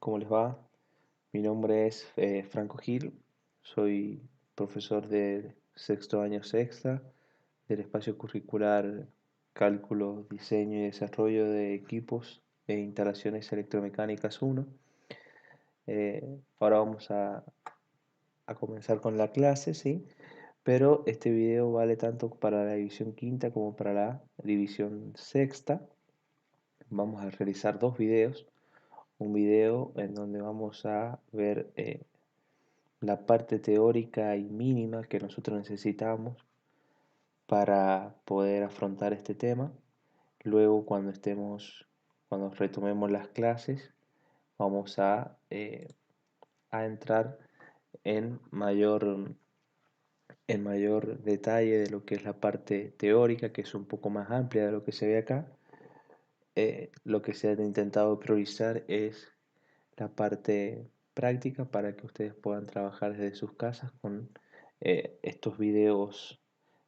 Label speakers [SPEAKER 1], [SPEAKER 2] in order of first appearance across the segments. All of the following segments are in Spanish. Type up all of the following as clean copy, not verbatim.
[SPEAKER 1] ¿Cómo les va? Mi nombre es Franco Gil, soy profesor de sexto año sexta del espacio curricular Cálculo, Diseño y Desarrollo de Equipos e Instalaciones Electromecánicas 1. Ahora vamos a comenzar con la clase, ¿sí? Pero este video vale tanto para la división quinta como para la división sexta. Vamos a realizar dos videos. Un video en donde vamos a ver la parte teórica y mínima que nosotros necesitamos para poder afrontar este tema. Luego, cuando retomemos las clases, vamos a entrar en mayor detalle de lo que es la parte teórica, que es un poco más amplia de lo que se ve acá. Lo que se ha intentado priorizar es la parte práctica para que ustedes puedan trabajar desde sus casas con estos videos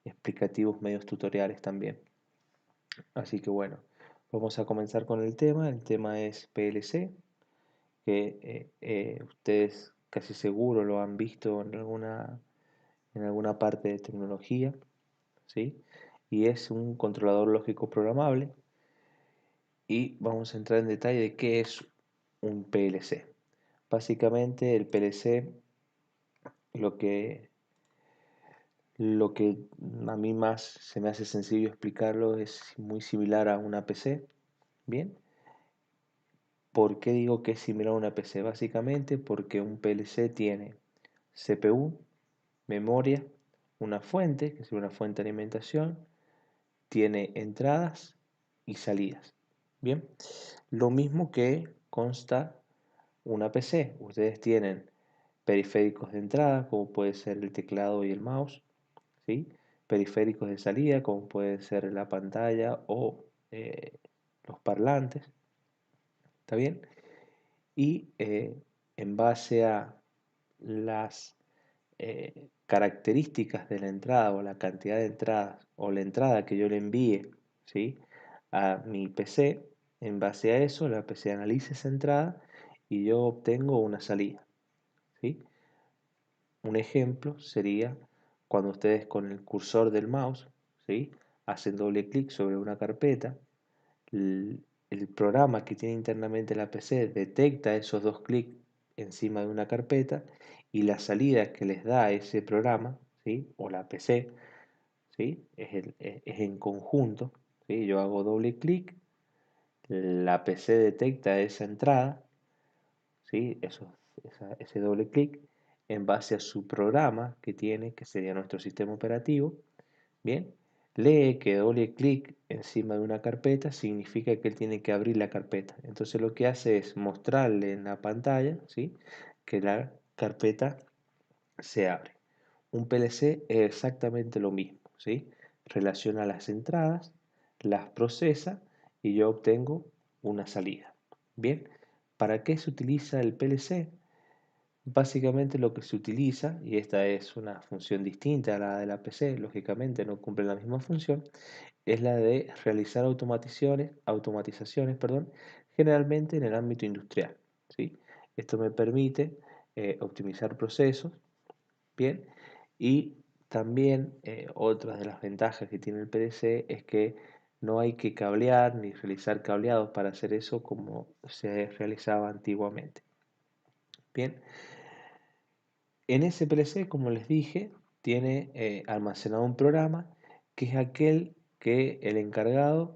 [SPEAKER 1] explicativos, medios tutoriales también. Así que bueno, vamos a comenzar con el tema. El tema es PLC, que ustedes casi seguro lo han visto en alguna parte de tecnología, ¿sí? Y es un controlador lógico programable. Y vamos a entrar en detalle de qué es un PLC. Básicamente el PLC lo que, lo que a mí más se me hace sencillo explicarlo es muy similar a una PC. Bien, ¿por qué digo que es similar a una PC? Básicamente porque un PLC tiene CPU, memoria, una fuente, que es una fuente de alimentación, tiene entradas y salidas. Bien, lo mismo que consta una PC. Ustedes tienen periféricos de entrada, como puede ser el teclado y el mouse, ¿sí? Periféricos de salida, como puede ser la pantalla o los parlantes, ¿está bien? Y en base a las características de la entrada o la cantidad de entradas o la entrada que yo le envíe, ¿sí? A mi PC, en base a eso la PC analiza esa entrada y yo obtengo una salida, ¿sí? Un ejemplo sería cuando ustedes con el cursor del mouse, ¿sí? Hacen doble clic sobre una carpeta, el programa que tiene internamente la PC detecta esos dos clics encima de una carpeta y la salida que les da ese programa, ¿sí? O la PC, ¿sí? Es en conjunto, ¿sí? Yo hago doble clic, la PC detecta esa entrada, ¿sí? Ese doble clic en base a su programa que tiene, que sería nuestro sistema operativo. Bien, lee que doble clic encima de una carpeta significa que él tiene que abrir la carpeta. Entonces lo que hace es mostrarle en la pantalla, ¿sí? Que la carpeta se abre. Un PLC es exactamente lo mismo, ¿sí? Relaciona las entradas, las procesa y yo obtengo una salida. Bien, ¿para qué se utiliza el PLC? Básicamente lo que se utiliza, y esta es una función distinta a la de la PC, lógicamente no cumple la misma función, es la de realizar automatizaciones, perdón, generalmente en el ámbito industrial, ¿sí? Esto me permite optimizar procesos, bien, y también otra de las ventajas que tiene el PLC es que no hay que cablear ni realizar cableados para hacer eso como se realizaba antiguamente. Bien, en ese PLC, como les dije, tiene almacenado un programa que es aquel que el encargado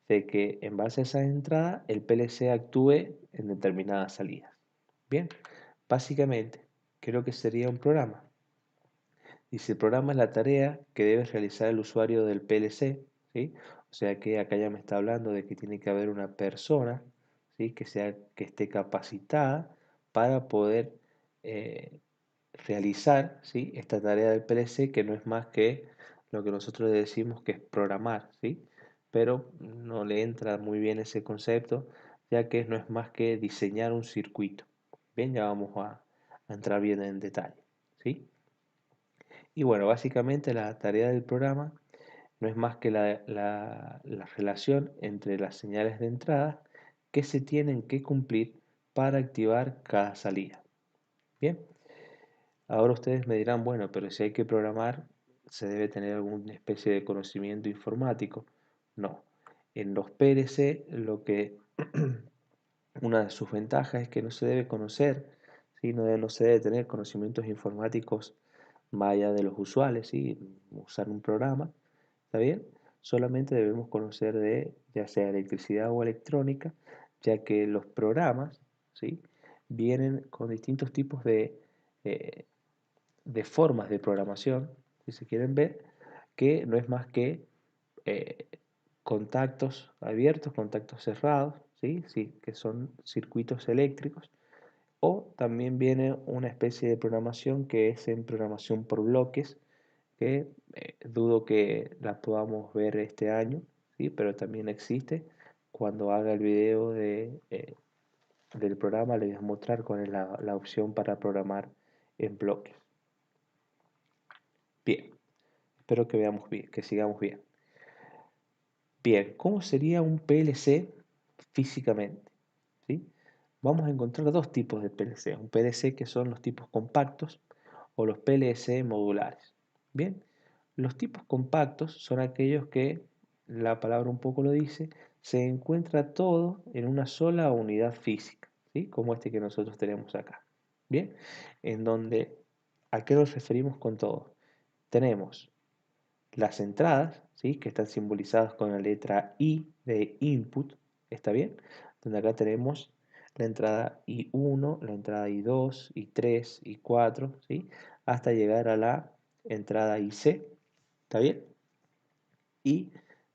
[SPEAKER 1] de que en base a esa entrada el PLC actúe en determinadas salidas. Bien, básicamente, ¿qué es lo que sería un programa? Dice, el programa es la tarea que debe realizar el usuario del PLC, ¿sí? O sea que acá ya me está hablando de que tiene que haber una persona, ¿sí? Que esté capacitada para poder eh, realizar, ¿sí? Esta tarea del PLC, que no es más que lo que nosotros le decimos que es programar, ¿sí? Pero no le entra muy bien ese concepto, ya que no es más que diseñar un circuito. Bien, ya vamos a entrar bien en detalle, ¿sí? Y bueno, básicamente la tarea del programa no es más que la relación entre las señales de entrada que se tienen que cumplir para activar cada salida. Bien, ahora ustedes me dirán, bueno, pero si hay que programar, ¿se debe tener alguna especie de conocimiento informático? No. En los PLC una de sus ventajas es que no se debe conocer, ¿sí? No se debe tener conocimientos informáticos más allá de los usuales, ¿sí? Usar un programa, ¿está bien? Solamente debemos conocer de ya sea electricidad o electrónica, ya que los programas, ¿sí? Vienen con distintos tipos eh, de formas de programación, si se quieren ver, que no es más que eh, contactos abiertos, contactos cerrados, ¿sí? Sí, que son circuitos eléctricos, o también viene una especie de programación que es en programación por bloques, que dudo que la podamos ver este año, ¿sí? Pero también existe. Cuando haga el video del programa les voy a mostrar cuál es la opción para programar en bloques. Bien, espero que veamos bien, que sigamos bien. Bien, ¿cómo sería un PLC físicamente? ¿Sí? Vamos a encontrar dos tipos de PLC. Un PLC que son los tipos compactos o los PLC modulares. Bien, los tipos compactos son aquellos que, la palabra un poco lo dice, se encuentra todo en una sola unidad física, ¿sí? Como este que nosotros tenemos acá. Bien, en donde, ¿a qué nos referimos con todo? Tenemos las entradas, ¿sí? Que están simbolizadas con la letra I de input, ¿está bien? Donde acá tenemos la entrada I1, la entrada I2, I3, I4, ¿sí? Hasta llegar a la entrada IC, ¿está bien? Y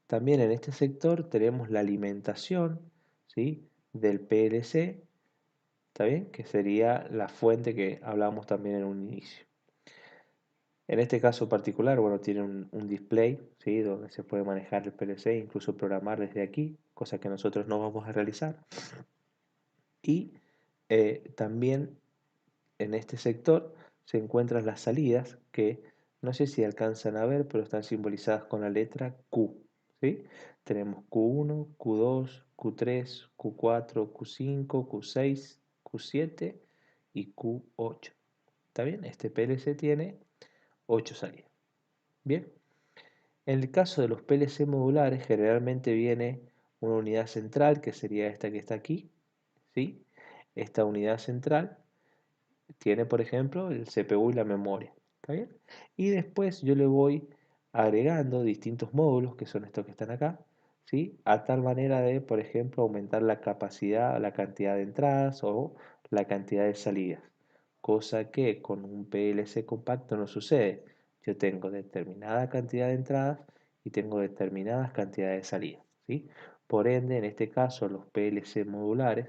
[SPEAKER 1] también en este sector tenemos la alimentación, ¿sí? Del PLC, ¿está bien? Que sería la fuente que hablamos también en un inicio. En este caso particular, bueno, tiene un display, ¿sí? Donde se puede manejar el PLC, incluso programar desde aquí, cosa que nosotros no vamos a realizar. Y también en este sector se encuentran las salidas que no sé si alcanzan a ver, pero están simbolizadas con la letra Q, ¿sí? Tenemos Q1, Q2, Q3, Q4, Q5, Q6, Q7 y Q8. ¿Está bien? Este PLC tiene 8 salidas. Bien. En el caso de los PLC modulares, generalmente viene una unidad central, que sería esta que está aquí, ¿sí? Esta unidad central tiene, por ejemplo, el CPU y la memoria, ¿está bien? Y después yo le voy agregando distintos módulos, que son estos que están acá, ¿sí? A tal manera de, por ejemplo, aumentar la capacidad, la cantidad de entradas o la cantidad de salidas, cosa que con un PLC compacto no sucede. Yo tengo determinada cantidad de entradas y tengo determinadas cantidades de salidas, ¿sí? Por ende, en este caso, los PLC modulares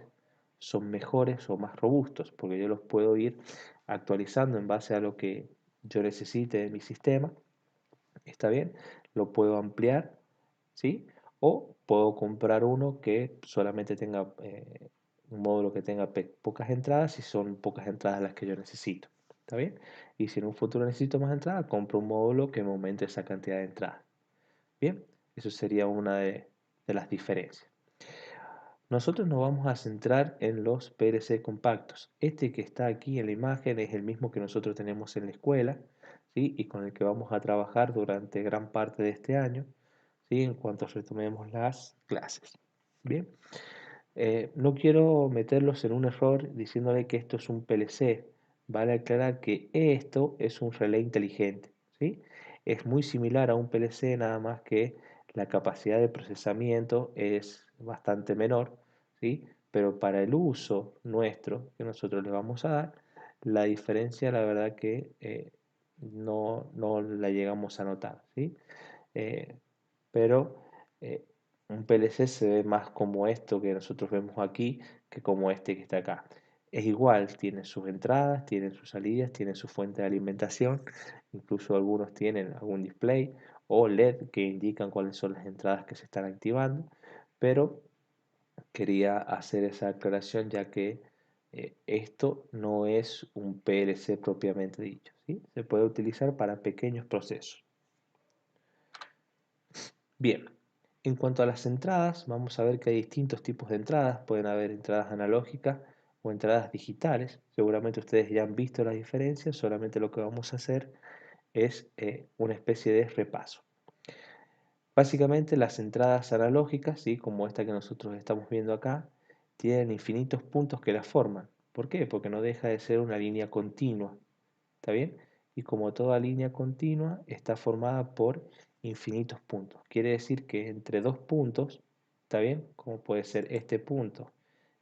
[SPEAKER 1] son mejores o más robustos, porque yo los puedo ir actualizando en base a lo que yo necesite de mi sistema, ¿está bien? Lo puedo ampliar, ¿sí? O puedo comprar uno que solamente tenga un módulo que tenga pocas entradas y son pocas entradas las que yo necesito, ¿está bien? Y si en un futuro necesito más entradas, compro un módulo que me aumente esa cantidad de entradas. Bien, eso sería una de las diferencias. Nosotros nos vamos a centrar en los PLC compactos. Este que está aquí en la imagen es el mismo que nosotros tenemos en la escuela, ¿sí? Y con el que vamos a trabajar durante gran parte de este año, ¿sí? En cuanto retomemos las clases. Bien, no quiero meterlos en un error diciéndole que esto es un PLC. Vale aclarar que esto es un relé inteligente, ¿sí? Es muy similar a un PLC, nada más que la capacidad de procesamiento es bastante menor, ¿sí? Pero para el uso nuestro que nosotros le vamos a dar, la diferencia la verdad que no la llegamos a notar, ¿sí? Eh, pero eh, un PLC se ve más como esto que nosotros vemos aquí que como este que está acá. Es igual, tiene sus entradas, tiene sus salidas, tiene su fuente de alimentación, incluso algunos tienen algún display o LED que indican cuáles son las entradas que se están activando, pero quería hacer esa aclaración ya que esto no es un PLC propiamente dicho, ¿sí? Se puede utilizar para pequeños procesos. Bien, en cuanto a las entradas, vamos a ver que hay distintos tipos de entradas. Pueden haber entradas analógicas o entradas digitales. Seguramente ustedes ya han visto las diferencias, solamente lo que vamos a hacer es una especie de repaso. Básicamente las entradas analógicas, ¿sí? Como esta que nosotros estamos viendo acá, tienen infinitos puntos que las forman. ¿Por qué? Porque no deja de ser una línea continua. ¿Está bien? Y como toda línea continua está formada por infinitos puntos. Quiere decir que entre dos puntos, ¿está bien? Como puede ser este punto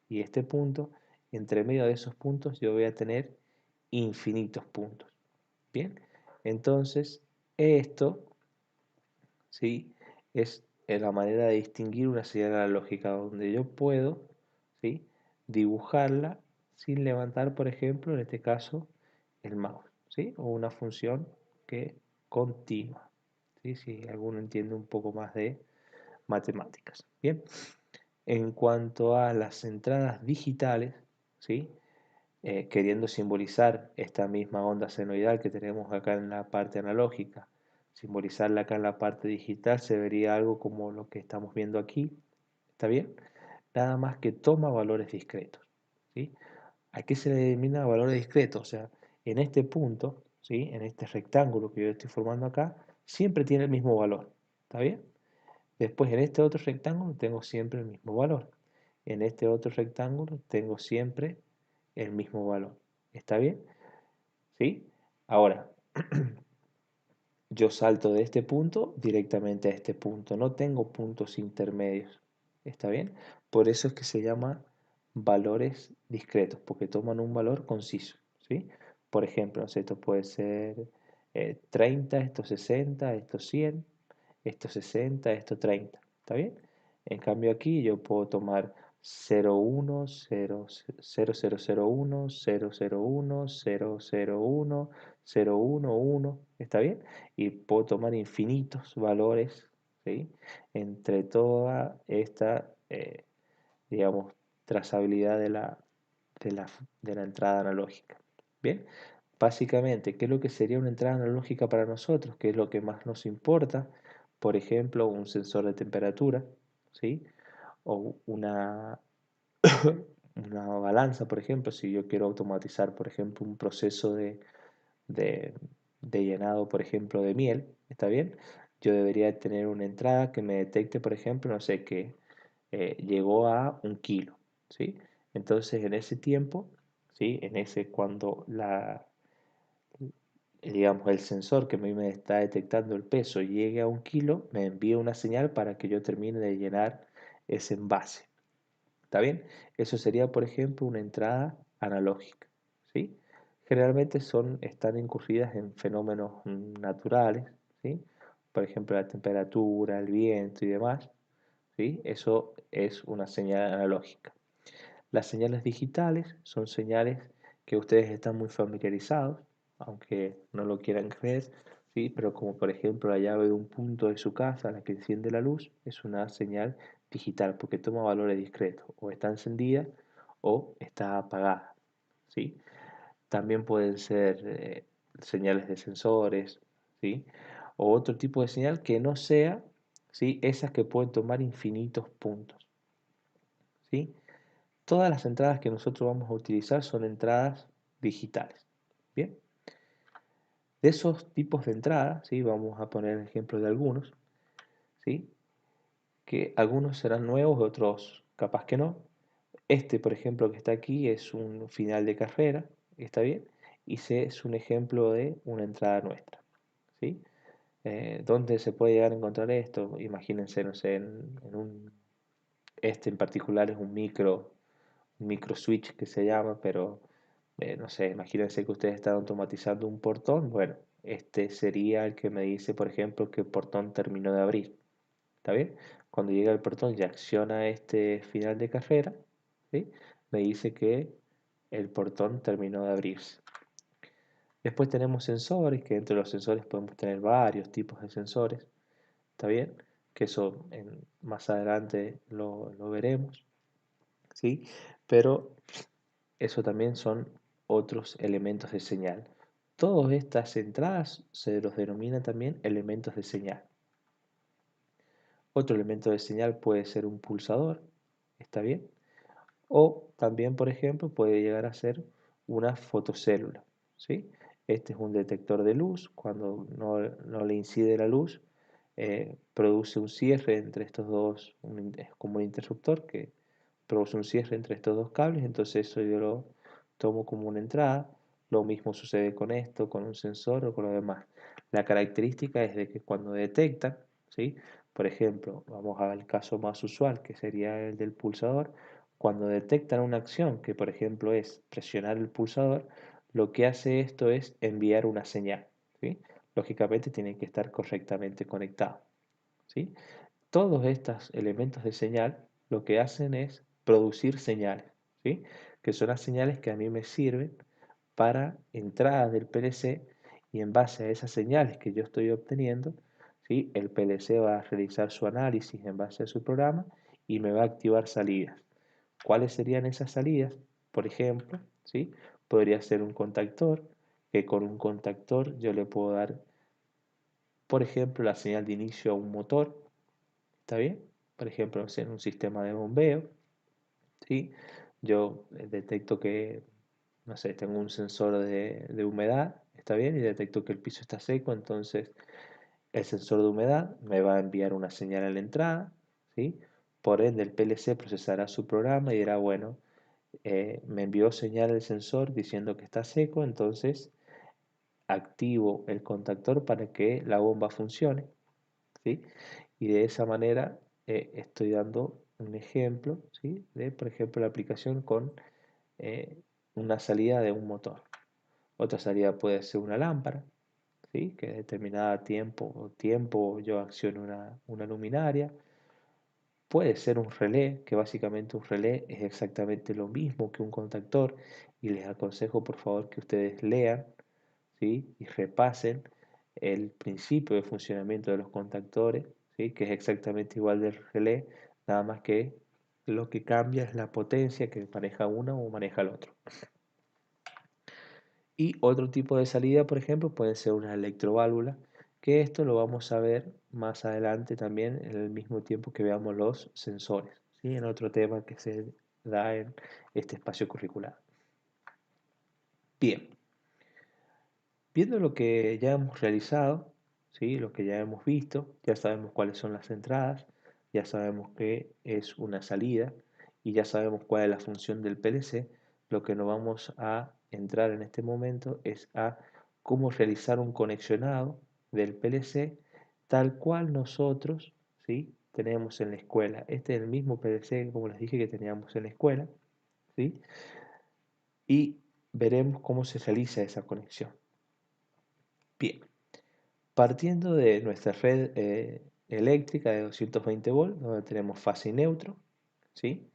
[SPEAKER 1] y este punto, entre medio de esos puntos yo voy a tener infinitos puntos. Bien, entonces esto, ¿sí? Es la manera de distinguir una señal analógica donde yo puedo, ¿sí? Dibujarla sin levantar, por ejemplo, en este caso, el mouse, ¿sí? O una función que continua, ¿sí? Si alguno entiende un poco más de matemáticas. Bien, en cuanto a las entradas digitales, ¿sí? Queriendo simbolizar esta misma onda senoidal que tenemos acá en la parte analógica, simbolizarla acá en la parte digital, se vería algo como lo que estamos viendo aquí, ¿está bien? Nada más que toma valores discretos, ¿sí? ¿A qué se le denomina valores discretos? O sea, en este punto, ¿sí? En este rectángulo que yo estoy formando acá, siempre tiene el mismo valor, ¿está bien? Después en este otro rectángulo tengo siempre el mismo valor. En este otro rectángulo tengo siempre el mismo valor. ¿Está bien? ¿Sí? Ahora, yo salto de este punto directamente a este punto. No tengo puntos intermedios. ¿Está bien? Por eso es que se llama valores discretos, porque toman un valor conciso. ¿Sí? Por ejemplo, no sé, esto puede ser 30, esto 60, esto 100, esto 60, esto 30. ¿Está bien? En cambio aquí yo puedo tomar 01, 0, 0001, 001, 001, 011, ¿está bien? Y puedo tomar infinitos valores, ¿sí? Entre toda esta, digamos, trazabilidad de la, de la entrada analógica. Bien, básicamente, ¿qué es lo que sería una entrada analógica para nosotros? ¿Qué es lo que más nos importa? Por ejemplo, un sensor de temperatura, ¿sí? O una balanza, por ejemplo, si yo quiero automatizar, por ejemplo, un proceso de, de llenado, por ejemplo, de miel, ¿está bien? Yo debería tener una entrada que me detecte, por ejemplo, no sé, que llegó a 1 kilo, ¿sí? Entonces, en ese tiempo, ¿sí? En ese, cuando digamos, el sensor que a mí me está detectando el peso llegue a 1 kilo, me envía una señal para que yo termine de llenar ese envase. ¿Está bien? Eso sería, por ejemplo, una entrada analógica, ¿sí? Generalmente están incurridas en fenómenos naturales, ¿sí? Por ejemplo, la temperatura, el viento y demás, ¿sí? Eso es una señal analógica. Las señales digitales son señales que ustedes están muy familiarizados, aunque no lo quieran creer, ¿sí? Pero como por ejemplo la llave de un punto de su casa, la que enciende la luz, es una señal digital porque toma valores discretos, o está encendida o está apagada, ¿sí? También pueden ser señales de sensores, ¿sí? O otro tipo de señal que no sea, ¿sí? Esas que pueden tomar infinitos puntos, ¿sí? Todas las entradas que nosotros vamos a utilizar son entradas digitales. Bien, de esos tipos de entradas, ¿sí? Vamos a poner ejemplos de algunos, ¿sí? Que algunos serán nuevos, otros capaz que no. Este, por ejemplo, que está aquí es un final de carrera, ¿está bien? Y C es un ejemplo de una entrada nuestra, ¿sí? ¿Dónde se puede llegar a encontrar esto? Imagínense, no sé, este en particular es un micro switch que se llama, pero no sé, imagínense que ustedes están automatizando un portón. Bueno, este sería el que me dice, por ejemplo, que el portón terminó de abrir. ¿Está bien? Cuando llega el portón y acciona este final de carrera, ¿sí? Me dice que el portón terminó de abrirse. Después tenemos sensores, que entre los sensores podemos tener varios tipos de sensores. ¿Está bien? Que eso más adelante lo veremos, ¿sí? Pero eso también son otros elementos de señal. Todas estas entradas se los denomina también elementos de señal. Otro elemento de señal puede ser un pulsador, ¿está bien? O también, por ejemplo, puede llegar a ser una fotocélula, ¿sí? Este es un detector de luz. Cuando no le incide la luz, produce un cierre entre estos dos, es como un interruptor que produce un cierre entre estos dos cables, entonces eso yo lo tomo como una entrada. Lo mismo sucede con esto, con un sensor o con lo demás. La característica es de que cuando detectan, ¿sí? Por ejemplo, vamos al caso más usual, que sería el del pulsador. Cuando detectan una acción, que por ejemplo es presionar el pulsador, lo que hace esto es enviar una señal, ¿sí? Lógicamente tienen que estar correctamente conectados, ¿sí? Todos estos elementos de señal lo que hacen es producir señales, ¿sí? Que son las señales que a mí me sirven para entradas del PLC, y en base a esas señales que yo estoy obteniendo, ¿sí? El PLC va a realizar su análisis en base a su programa y me va a activar salidas. ¿Cuáles serían esas salidas? Por ejemplo, ¿sí? Podría ser un contactor, que con un contactor yo le puedo dar, por ejemplo, la señal de inicio a un motor. ¿Está bien? Por ejemplo, en un sistema de bombeo, ¿sí? Yo detecto que, no sé, tengo un sensor de humedad, ¿está bien? Y detecto que el piso está seco, entonces el sensor de humedad me va a enviar una señal a la entrada, ¿sí? Por ende, el PLC procesará su programa y dirá, bueno, me envió señal el sensor diciendo que está seco, entonces activo el contactor para que la bomba funcione, ¿sí? Y de esa manera estoy dando un ejemplo, ¿sí? De, por ejemplo, la aplicación con eh, una salida de un motor. Otra salida puede ser una lámpara, ¿sí? Que a determinado tiempo yo acciono una luminaria. Puede ser un relé, que básicamente un relé es exactamente lo mismo que un contactor, y les aconsejo por favor que ustedes lean, ¿sí? Y repasen el principio de funcionamiento de los contactores, ¿sí? Que es exactamente igual del relé, nada más que lo que cambia es la potencia que maneja uno o maneja el otro. Y otro tipo de salida, por ejemplo, puede ser una electroválvula, que esto lo vamos a ver más adelante también en el mismo tiempo que veamos los sensores, ¿sí? En otro tema que se da en este espacio curricular. Bien, viendo lo que ya hemos realizado, ¿sí? Lo que ya hemos visto, ya sabemos cuáles son las entradas, ya sabemos qué es una salida y ya sabemos cuál es la función del PLC. Lo que nos vamos a entrar en este momento es a cómo realizar un conexionado del PLC tal cual nosotros, ¿sí? Tenemos en la escuela. Este es el mismo PLC, como les dije, que teníamos en la escuela, ¿sí? Y veremos cómo se realiza esa conexión. Bien. Partiendo de nuestra red eléctrica de 220 volts, donde tenemos fase y neutro, ¿sí?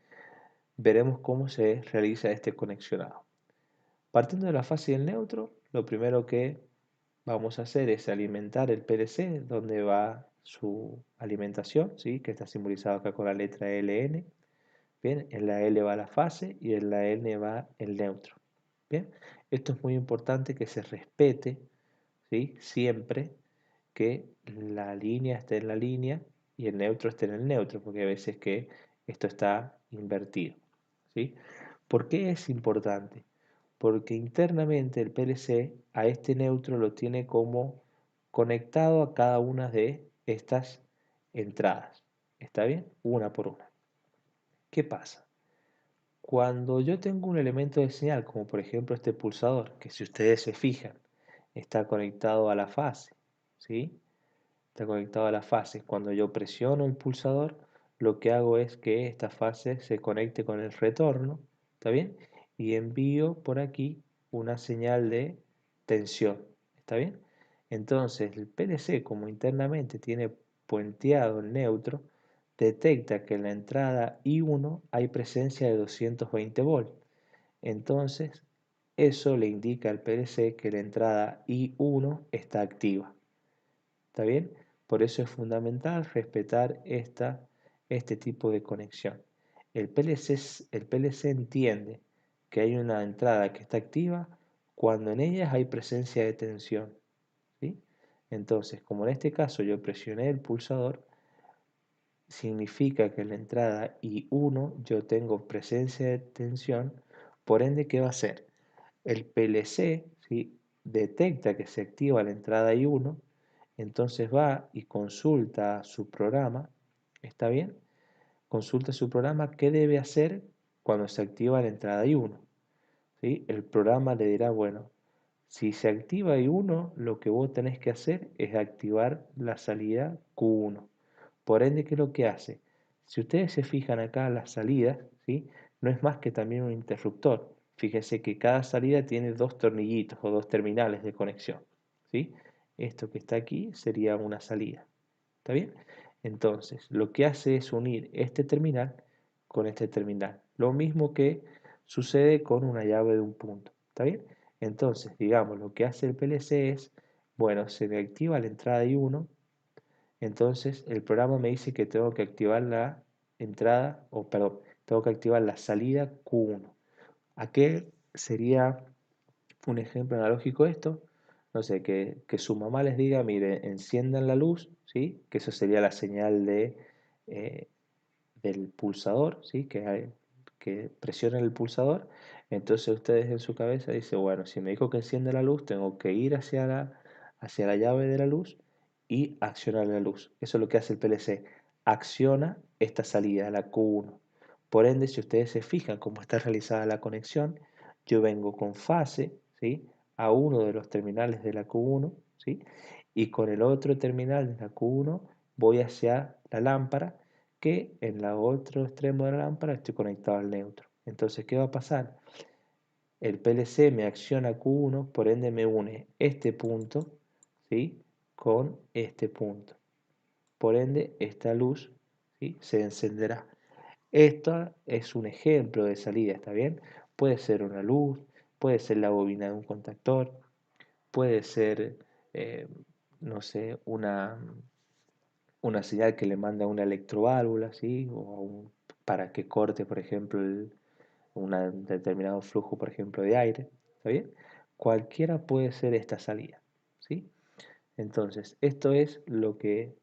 [SPEAKER 1] Veremos cómo se realiza este conexionado. Partiendo de la fase y el neutro, lo primero que vamos a hacer es alimentar el PLC, donde va su alimentación, ¿sí? Que está simbolizado acá con la letra LN. Bien, en la L va la fase y en la N va el neutro. Bien, esto es muy importante que se respete, ¿sí? Siempre que la línea esté en la línea y el neutro esté en el neutro, porque hay veces que esto está invertido, ¿sí? ¿Por qué es importante? Porque internamente el PLC a este neutro lo tiene como conectado a cada una de estas entradas. ¿Está bien? Una por una. ¿Qué pasa? Cuando yo tengo un elemento de señal, como por ejemplo este pulsador, que si ustedes se fijan, está conectado a la fase, ¿sí? Está conectado a la fase. Cuando yo presiono el pulsador, lo que hago es que esta fase se conecte con el retorno, ¿está bien? Y envío por aquí una señal de tensión, ¿está bien? Entonces el PLC, como internamente tiene puenteado el neutro, detecta que en la entrada I1 hay presencia de 220 volts. Entonces eso le indica al PLC que la entrada I1 está activa. ¿Está bien? Por eso es fundamental respetar este tipo de conexión. El PLC entiende que hay una entrada que está activa cuando en ellas hay presencia de tensión, ¿sí? Entonces, como en este caso yo presioné el pulsador, significa que en la entrada I1 yo tengo presencia de tensión, por ende, ¿qué va a hacer? El PLC, ¿sí?, detecta que se activa la entrada I1, entonces va y consulta su programa, ¿está bien? Consulta su programa qué debe hacer cuando se activa la entrada I1, ¿sí? El programa le dirá, bueno, si se activa I1, lo que vos tenés que hacer es activar la salida Q1. Por ende, ¿qué es lo que hace? Si ustedes se fijan acá las salidas, ¿sí?, no es más que también un interruptor. Fíjense que cada salida tiene dos tornillitos o dos terminales de conexión, ¿sí? Esto que está aquí sería una salida. ¿Está bien? Entonces, lo que hace es unir este terminal con este terminal. Lo mismo que sucede con una llave de un punto. ¿Está bien? Entonces, digamos, lo que hace el PLC es, bueno, se me activa la entrada I1, entonces el programa me dice que tengo que activar la entrada, o perdón, tengo que activar la salida Q1. ¿A qué sería un ejemplo analógico de esto? No sé, que su mamá les diga, mire, enciendan la luz, ¿sí? Que eso sería la señal eh, del pulsador, ¿sí? Que presionen el pulsador. Entonces ustedes en su cabeza dicen, bueno, si me dijo que encienda la luz, tengo que ir hacia la llave de la luz y accionar la luz. Eso es lo que hace el PLC. Acciona esta salida, la Q1. Por ende, si ustedes se fijan cómo está realizada la conexión, yo vengo con fase, ¿sí?, a uno de los terminales de la Q1, ¿sí?, y con el otro terminal de la Q1 voy hacia la lámpara, que en el otro extremo de la lámpara estoy conectado al neutro. Entonces, ¿qué va a pasar? El PLC me acciona Q1, por ende me une este punto, ¿sí?, con este punto. Por ende, esta luz, ¿sí?, se encenderá. Esto es un ejemplo de salida, ¿está bien? Puede ser una luz, puede ser la bobina de un contactor, puede ser, eh, no sé, una señal que le manda una electroválvula, ¿sí? Para que corte, por ejemplo, un determinado flujo, por ejemplo, de aire, ¿está bien? Cualquiera puede ser esta salida, ¿sí? Entonces, esto es lo que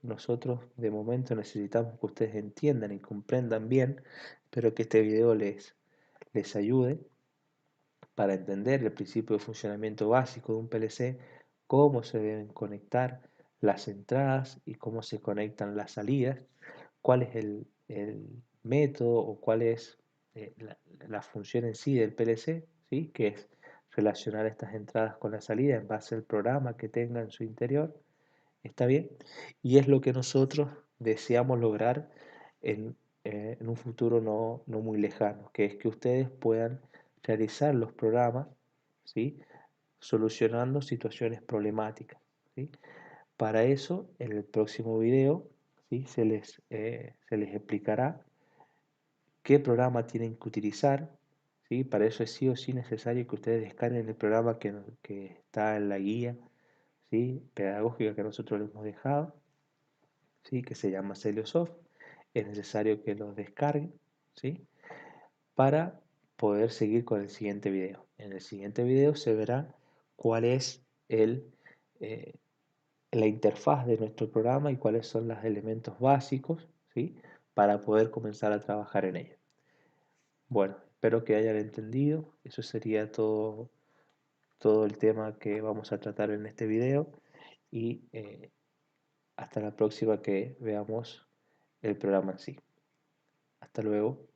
[SPEAKER 1] nosotros de momento necesitamos que ustedes entiendan y comprendan bien, pero que este video les ayude para entender el principio de funcionamiento básico de un PLC, cómo se deben conectar las entradas y cómo se conectan las salidas, cuál es el método o cuál es la función en sí del PLC, ¿sí?, que es relacionar estas entradas con la salida en base al programa que tenga en su interior. ¿Está bien? Y es lo que nosotros deseamos lograr en, en un futuro no muy lejano, que es que ustedes puedan realizar los programas, ¿sí?, solucionando situaciones problemáticas, ¿sí? Para eso, en el próximo video, ¿sí?, se les explicará qué programa tienen que utilizar, ¿sí? Para eso es sí o sí necesario que ustedes descarguen el programa que está en la guía, ¿sí?, pedagógica que nosotros les hemos dejado, ¿sí?, que se llama Celiosoft. Es necesario que los descarguen, ¿sí?, para poder seguir con el siguiente video. En el siguiente video se verá cuál es eh, la interfaz de nuestro programa y cuáles son los elementos básicos, ¿sí?, para poder comenzar a trabajar en ello. Bueno, espero que hayan entendido. Eso sería todo el tema que vamos a tratar en este video y hasta la próxima que veamos el programa en sí. Hasta luego.